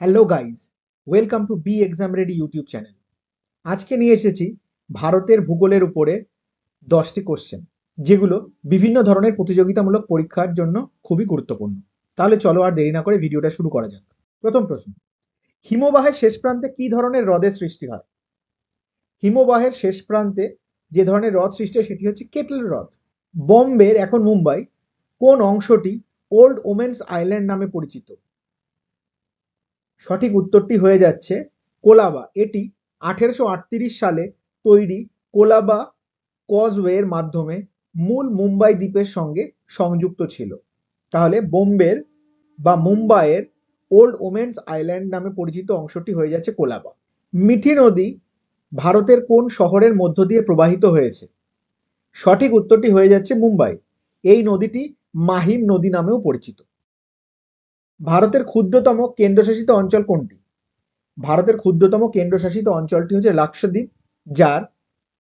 Hello guys, welcome to B exam ready YouTube channel. আজকে নিয়ে এসেছি ভারতের ভূগোলের উপরে 10টি কোশ্চেন, যেগুলো বিভিন্ন ধরনের প্রতিযোগিতামূলক পরীক্ষার জন্য খুবই গুরুত্বপূর্ণ। তাহলে চলো আর দেরি না করে ভিডিওটা শুরু করা যাক। প্রথম প্রশ্ন, হিমবাহের শেষ প্রান্তে কি ধরনের হ্রদের সৃষ্টি হয়? হিমবাহের শেষ প্রান্তে যে ধরনের হ্রদ সৃষ্টি হয় সেটি হচ্ছে কেটল হ্রদ। বোম্বের, এখন মুম্বাই, কোন অংশটি ওল্ড ওমেন্স আইল্যান্ড নামে পরিচিত? সঠিক উত্তরটি হয়ে যাচ্ছে কোলাবা। এটি 1838 সালে তৈরি কোলাবা কজওয়ের মাধ্যমে মূল মুম্বাই দ্বীপের সঙ্গে সংযুক্ত ছিল। তাহলে বোম্বের বা মুম্বাইয়ের ওল্ড ওমেন্স আইল্যান্ড নামে পরিচিত অংশটি হয়ে যাচ্ছে কোলাবা। মিঠি নদী ভারতের কোন শহরের মধ্য দিয়ে প্রবাহিত হয়েছে? সঠিক উত্তরটি হয়ে যাচ্ছে মুম্বাই। এই নদীটি মাহিম নদী নামেও পরিচিত। ভারতের ক্ষুদ্রতম কেন্দ্রশাসিত অঞ্চল কোনটি? ভারতের ক্ষুদ্রতম কেন্দ্রশাসিত অঞ্চলটি হচ্ছে লাক্ষাদ্বীপ, যার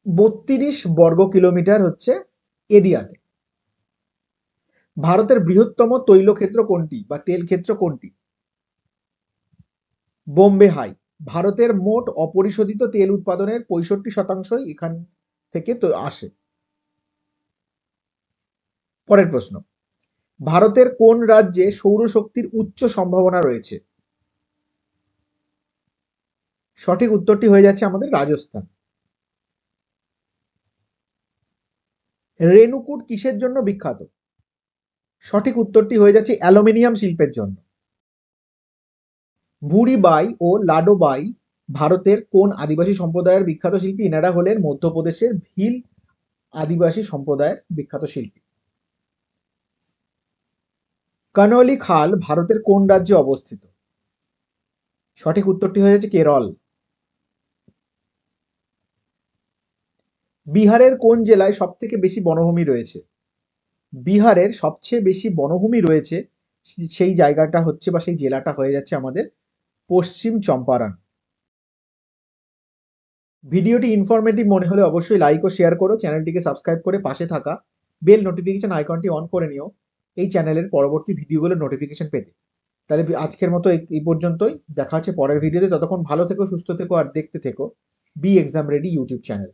32 বর্গ কিলোমিটার হচ্ছে এরিয়াতে। ভারতের বৃহত্তম তৈলক্ষেত্র কোনটি বা তেল ক্ষেত্র কোনটি? বোম্বে হাই। ভারতের মোট অপরিশোধিত তেল উৎপাদনের 65% এখান থেকে তো আসে। পরের প্রশ্ন, ভারতের কোন রাজ্যে সৌরশক্তির উচ্চ সম্ভাবনা রয়েছে? সঠিক উত্তরটি হয়ে যাচ্ছে আমাদের রাজস্থান। রেণুকূট কিসের জন্য বিখ্যাত? সঠিক উত্তরটি হয়ে যাচ্ছে অ্যালুমিনিয়াম শিল্পের জন্য। ভুরিবাই ও লাডোবাই ভারতের কোন আদিবাসী সম্প্রদায়ের বিখ্যাত শিল্পী? এনারা হলেন মধ্যপ্রদেশের ভিল আদিবাসী সম্প্রদায়ের বিখ্যাত শিল্পী। কানৌলি খাল ভারতের কোন রাজ্যে অবস্থিত? সঠিক উত্তরটি হয়ে যাচ্ছে কেরল। বিহারের কোন জেলায় সব থেকে বেশি বনভূমি রয়েছে? বিহারের সবচেয়ে বেশি বনভূমি রয়েছে সেই জায়গাটা হচ্ছে বা সেই জেলাটা হয়ে যাচ্ছে আমাদের পশ্চিম চম্পারণ। ভিডিওটি ইনফরমেটিভ মনে হলে অবশ্যই লাইক ও শেয়ার করো, চ্যানেলটিকে সাবস্ক্রাইব করে পাশে থাকা বেল নোটিফিকেশন আইকনটি অন করে নিও এই চ্যানেলের পরবর্তী ভিডিওগুলোর নোটিফিকেশন পেতে। তাহলে আজকের মতো এই পর্যন্তই। দেখা হচ্ছে পরের ভিডিওতে। ততক্ষণ ভালো থেকো, সুস্থ থেকো আর দেখতে থেকো B exam ready YouTube channel.